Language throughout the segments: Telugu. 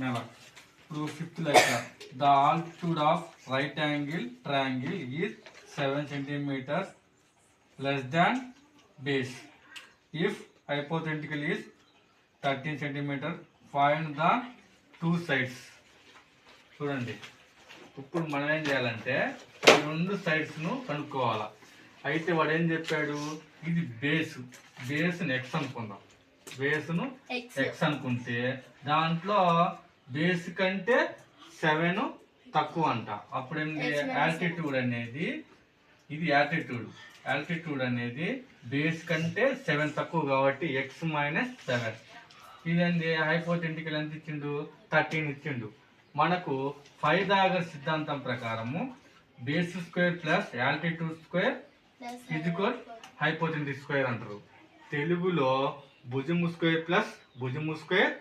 నెల. ఇప్పుడు ఫిఫ్త్ లెక్క, the altitude of right angle triangle is 7 centimeters less than base if hypothetical is 13 centimeters. Find the two sides. చూడండి, ఇప్పుడు మనం ఏం చేయాలంటే ఈ రెండు సైడ్స్ను కనుక్కోవాలా. అయితే వాడు ఏం చెప్పాడు, ఇది బేస్ను ఎక్స్ అనుకుందాం. బేస్ను ఎక్స్ అనుకుంటే దాంట్లో బేస్ కంటే 7 తక్కువ అంట. అప్పుడు ఏంటి, ఆల్టిట్యూడ్ అనేది, ఇది ఆల్టిట్యూడ్ అనేది బేస్ కంటే 7 తక్కువ కాబట్టి ఎక్స్ మైనస్ 7. ఇదండి హైపోథెటికల్ ఎంత ఇచ్చిండు, 13 ఇచ్చిండు. మనకు పైథాగరస్ సిద్ధాంతం ప్రకారము base square plus altitude square equal hypothetic square అంటారు. తెలుగులో భుజము స్క్వేర్ ప్లస్ భుజము స్క్వేర్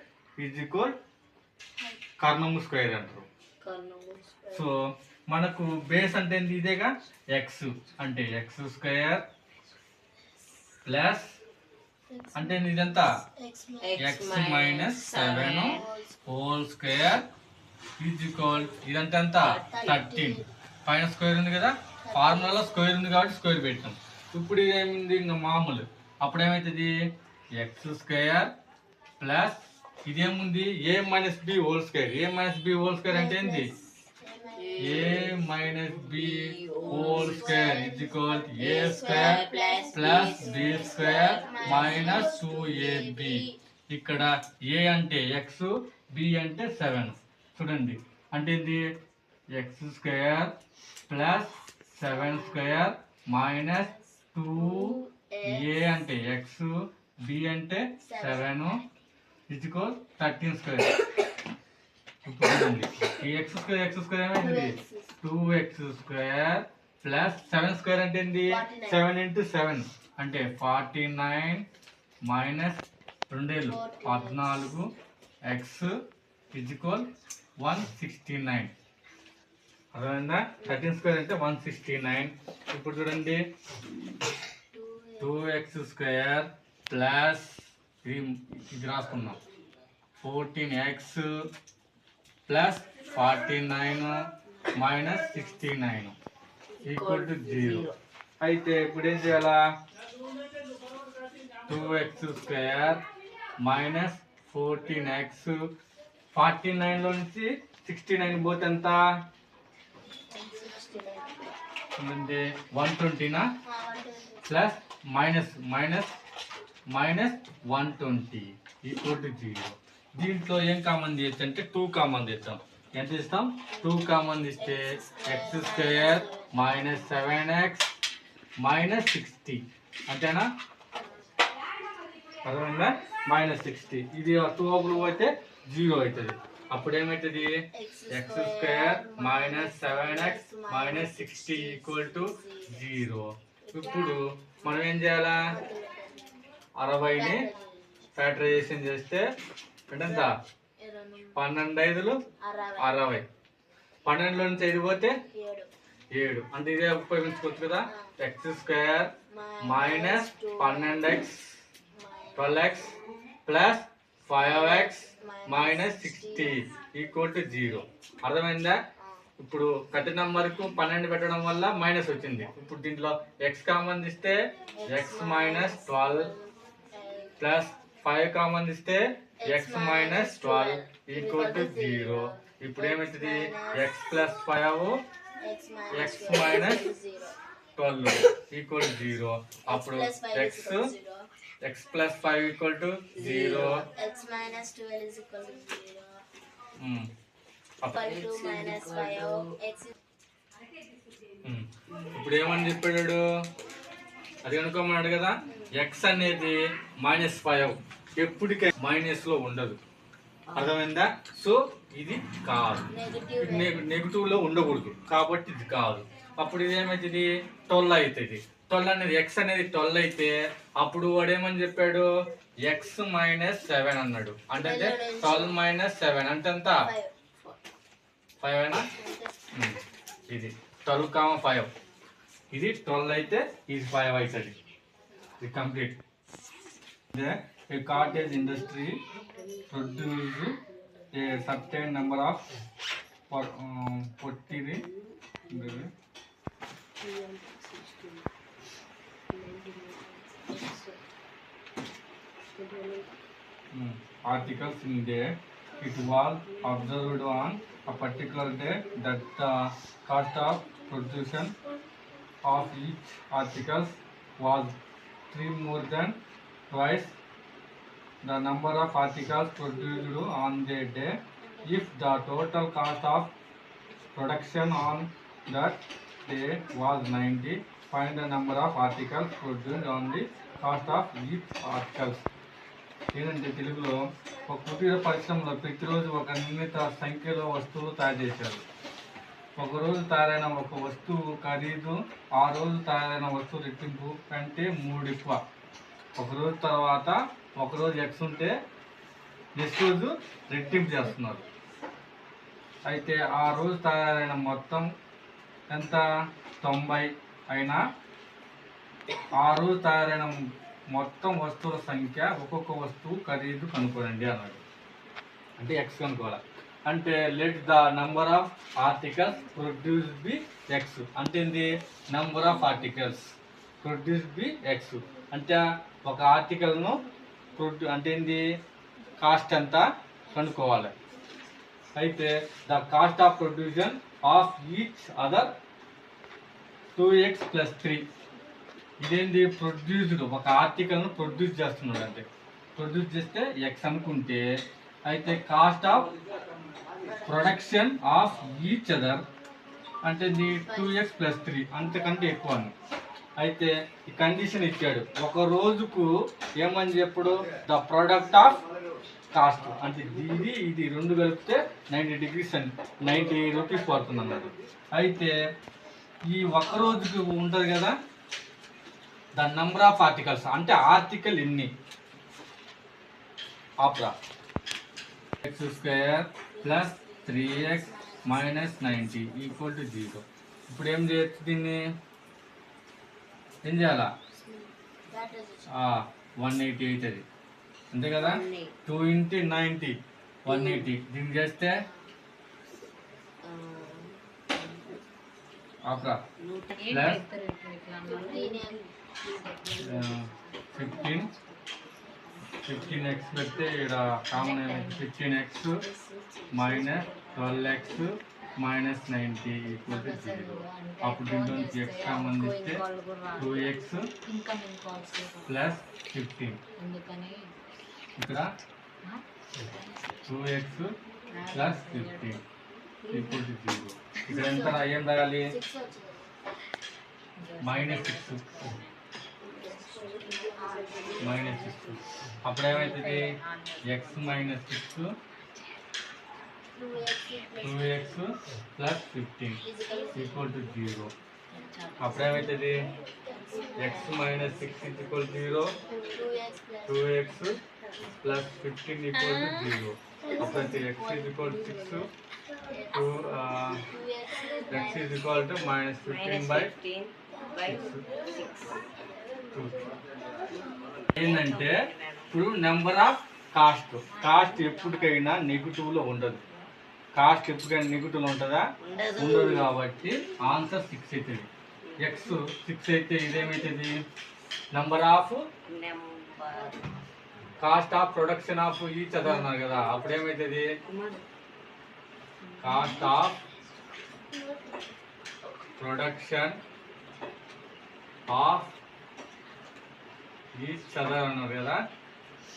ఈక్వల్ కర్ణము స్క్వేర్ అంటారు. సో మనకు బేస్ అంటే ఏంటి, ఇదేగా. ఎక్స్ అంటే ఎక్స్ స్క్వేర్ ప్లస్ అంటే ఇదంతా X minus 7 whole square equal ఇదంతా ఎంత 13. పైన స్క్వేర్ ఉంది కదా, ఫార్ములాలో స్క్వేర్ ఉంది కాబట్టి స్క్వేర్ పెట్టాం. ఇప్పుడు ఇదేమింది, ఇంకా మామూలు. అప్పుడు ఏమవుతుంది, ఎక్స్ స్క్వేర్ ప్లస్ ఇదేముంది a minus b whole square. A minus b whole square అంటే ఏంటి, a minus b whole square equal a square plus b square minus 2ab. ఇక్కడ ఏ అంటే ఎక్స్, బి అంటే 7. చూడండి, అంటే ఇది X square plus 7 square minus 2a అంటే ఎక్స్, బి అంటే 7 ఈక్వల్ 13 స్క్వేర్. ఇప్పుడు చూడండి, ఈ ఎక్స్ స్క్వేర్ ఏమైంది, 2x స్క్వేర్ ప్లస్ 7 స్క్వేర్ అంటే ఏంటి, 7 into 7 అంటే 49 మైనస్ 2 14 ఎక్స్ ఈక్వల్ 169. అర్థమైందా, 13 స్క్వేర్ అంటే 169. ఇప్పుడు చూడండి, 2x స్క్వేర్ ప్లస్ ఇది రాసుకున్నాం 14x plus 49 minus 69 equal to 0. అయితే ఇప్పుడు ఏం చేయాలా, 2x స్క్వేర్ మైనస్ 14x 49లో నుంచి 69 పోతే ఎంత, 120 ప్లస్ మైనస్ 120 ఈక్వల్ టు 0. దీంట్లో ఏం కామన్ తీయచ్చు అంటే 2 కామన్ తీస్తాం. ఎంత ఇస్తాం, 2 కామన్ తీస్తే X square minus 7x minus 60 అంతేనా. అర్థమైందా, మైనస్ 60. ఇది 2 ఒకరు పోతే 0 అవుతుంది. అప్పుడు ఏమవుతుంది, x square minus 7x minus 60 equal to 0. ఇప్పుడు మనం ఏం చేయాలా, 60ని ఫ్యాక్టరైజేషన్ చేస్తే అంటే ఎంత, 12 5 60. 12లో నుంచి 5 పోతే 7. అంటే ఇదే ఉపయోగించుకోవచ్చు కదా. X square minus 12x 12x plus 5x minus 60 equal to 0. అర్థమైందా. ఇప్పుడు ప్రతి నెంబర్కు 12 పెట్టడం వల్ల మైనస్ వచ్చింది. ఇప్పుడు దీంట్లో ఎక్స్ కామన్ ఇస్తే ఎక్స్ మైనస్ 12 ప్లస్ 5 కామన్ ఇస్తే ఎక్స్ మైనస్ 12 ఈక్వల్ టు 0. ఇప్పుడు ఏమవుతుంది, X plus 5 X minus 12 equal to 0. అప్పుడు X plus 5 equal to 0. X minus 12 is equal to 0. ఇప్పుడు ఏమని చెప్పాడు, అది అనుకోమన్నాడు కదా. ఎక్స్ అనేది -5 ఎప్పటికీ మైనస్ లో ఉండదు. అర్థమైందా. సో ఇది కాదు, నెగిటివ్ లో ఉండకూడదు కాబట్టి ఇది కాదు. అప్పుడు ఇది ఏమవుతుంది, 12 అవుతుంది. 12 అనేది ఎక్స్ అనేది 12 అయితే అప్పుడు వాడు ఏమని చెప్పాడు, ఎక్స్ మైనస్ 7 అన్నాడు. అంటే 12 మైనస్ 7 అంటే ఎంత, 5 అయినా. ఇది 12,5 ఇది 12 అయితే ఇది 5 అవుతుంది. ఇది complete. A cottage industry produce a certain number of పొట్టిది articles in day. It was observed on a particular day that the cost of production of each article was 3 more than twice the number of articles produced on the day. If the total cost of production on that day was 90, find the number of articles produced on the cost of each articles. ఏంటంటే తెలుగులో ఒక కుటీర పరిశ్రమలో ప్రతిరోజు ఒక నిర్ణీత సంఖ్యలో వస్తువులు తయారు చేశారు. ఒకరోజు తయారైన ఒక వస్తువు ఖరీదు ఆ రోజు తయారైన వస్తువు రెట్టింపు కంటే 3 ఎక్కువ. ఒకరోజు తర్వాత ఒకరోజు ఎక్స్ ఉంటే నెక్స్ట్ రోజు రెట్టింపు చేస్తున్నారు. అయితే ఆ రోజు తయారైన మొత్తం ఎంత 90 అయినా ఆ రోజు తయారైన మొత్తం వస్తువుల సంఖ్య ఒక్కొక్క వస్తువు ఖరీదు కనుక్కోండి అన్నాడు. అంటే ఎక్స్ కనుక్కోవాలి. అంటే let the number of articles produce be x. అంటే ఏంది? Number of articles produce be x. అంటే ఒక ఆర్టికల్ను అంటే ఏంది? కాస్ట్ ఎంత కనుక్కోవాలి. అయితే the cost of production of each other 2x + 3. ఇదేంది? ప్రొడ్యూస్డ్. ఒక ఆర్టికల్ను ప్రొడ్యూస్ చేస్తున్నాడు. అంటే ప్రొడ్యూస్ చేస్తే ఎక్స్ అనుకుంటే అయితే cost of production of each other అంటే 2x + 3 అంతకంటే ఎక్కువ అని. అయితే ఈ కండిషన్ ఇచ్చాడు. ఒక రోజుకు ఏమని చెప్పుడు? ద ప్రొడక్ట్ ఆఫ్ కాస్ట్ అంటే ఇది రెండు కలిపితే 90 degrees అని 90 రూపీస్ పడుతుంది అన్నాడు. అయితే ఈ ఒక్క రోజుకి ఉంటుంది కదా ద నంబర్ ఆఫ్ ఆర్టికల్స్ అంటే ఆర్టికల్ ఎన్ని ఆప్రా x² + 3x - 90 = 0. ఇప్పుడు ఏం చేయొచ్చు? దీన్ని ఏం చేయాలా? 180 అవుతుంది అంతే కదా. 2 × 90 180. దీన్ని చేస్తే ఆప్రా ప్లస్ 15x పెడితే ఇక్కడ కామన్ 15x - 12x - 90 = 0. అప్పుడు దీంట్లో నుంచి x కామన్ ఇస్తే 2x + 15. ఇక్కడ 2x + 15 = 0. ఇక్కడ ఎంత ఏం రాయాలి? -6. అప్పుడు ఏమవుతుంది? x - 6 2x + 15 = 0. అప్పుడు ఏమవుతుంది? x - 6 = 0 2x + 15 = 0. అప్పుడు x = 6 x = -15/6. ఏంటంటే ఇప్పుడు నెంబర్ ఆఫ్ కాస్ట్ ఎప్పటికైనా నెగిటివ్లో ఉండదు. కాస్ట్ ఎప్పటికైనా నెగిటివ్లో ఉంటుందా? ఉండదు. కాబట్టి ఆన్సర్ 6 అవుతుంది. ఎక్స్ 6 అయితే ఇదేమవుతుంది? Number of cost of production of each other అన్నారు కదా. అప్పుడు ఏమవుతుంది? Cost of production of each other అన్నారు కదా.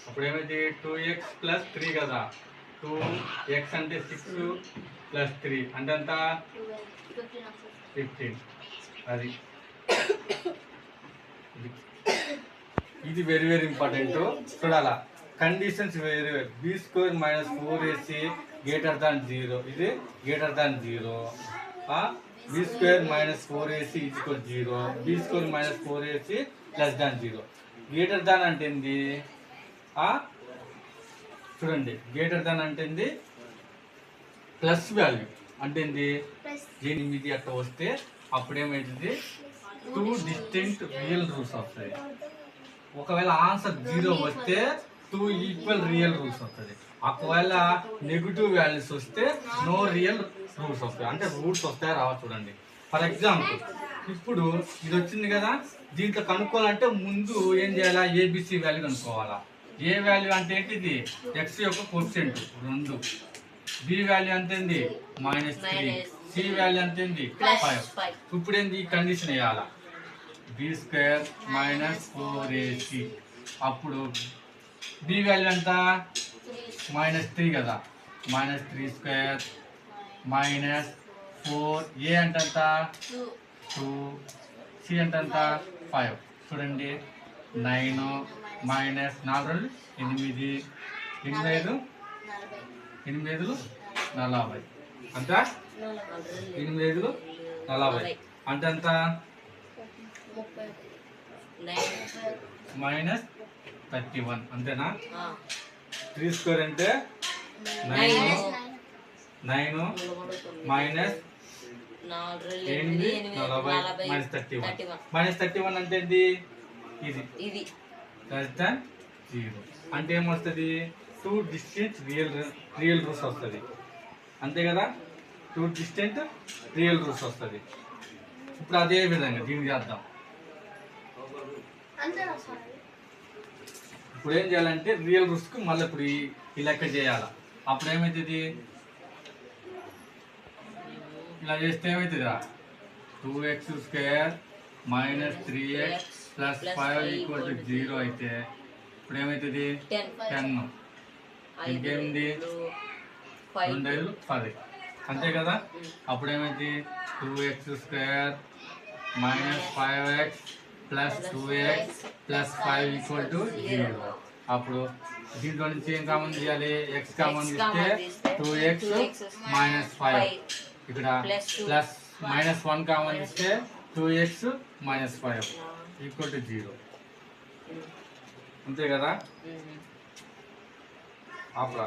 అప్పుడు ఏమైంది? 2x + 3 కదా. 2x అంటే 6 + 3 అంటే ఎంత? 15. అది ఇది వెరీ వెరీ ఇంపార్టెంట్. చూడాలా కండిషన్స్ వేరే. b² - 4ac > 0. ఇది > 0. b² - 4ac = 0. b² - 4ac < 0. Greater అంటే ఏంది? చూడండి గ్రేటర్ అంటే ఏంది? ప్లస్ వాల్యూ అంటే ఏంది? 8 అట్లా వస్తే అప్పుడు ఏమవుతుంది? 2 డిస్టింక్ట్ రియల్ రూట్స్ వస్తాయి. ఒకవేళ ఆన్సర్ 0 వస్తే 2 ఈక్వల్ రియల్ రూట్స్ వస్తుంది. ఒకవేళ నెగిటివ్ వాల్యూస్ వస్తే నో రియల్ రూట్స్ వస్తాయి, అంటే రూట్స్ వస్తాయి రావా చూడండి. ఫర్ ఎగ్జాంపుల్ ఇప్పుడు ఇది వచ్చింది కదా, దీంట్లో కనుక్కోవాలంటే ముందు ఏం చేయాలా, ఏబిసి వాల్యూ కనుక్కోవాలా. ఏ వాల్యూ అంటే ఏంటిది, ఎక్స్ యొక్క కోఎఫిషియంట్ 2, బి వాల్యూ అంతేంది -3, సి వాల్యూ అంతేంది 5. ఇప్పుడు ఏంది ఈ కండిషన్ వేయాలా, b² - 4ac. అప్పుడు బి వాల్యూ ఎంత -3 కదా, -3² -4, ఏ అంటే ఎంత 2, సి అంటే ఎంత 5. చూడండి 9 - 4 8, 8 8 40 అంత 8 40 అంటే ఎంత -31 అంతేనా. 3² అంటే 9 -8 -40 -31 అంటే ఏంటి, ఇది -0 అంటే ఏమొస్తుంది, 2 డిస్టెంట్ రియల్ రూట్స్ వస్తుంది, అంతే కదా. 2 డిస్టెంట్ రియల్ రూట్స్ వస్తుంది. ఇప్పుడు అదే విధంగా దీన్ని చేద్దాం. ఇప్పుడు ఏం చేయాలంటే రియల్ రూట్స్కి మళ్ళీ ఇప్పుడు ఈ లెక్క చేయాలి. అప్పుడు ఏమవుతుంది, ఇలా చేస్తే ఏమవుతుంది, 2x² - 3x + 5 = 0 అయితే ఇప్పుడు ఏమవుతుంది 10. ఇంకేముంది 2 10 అంతే కదా. అప్పుడు ఏమైంది 2x² - 5x + 2x + 5 = 0. అప్పుడు దీంట్లో నుంచి ఏం కామన్ తీయాలి, x కామన్ తీస్తే 2x - 5, ఇక్కడ ప్లస్ -1 కామన్ తీస్తే 2x - 5 = 0 అంతే కదా. ఆపరా.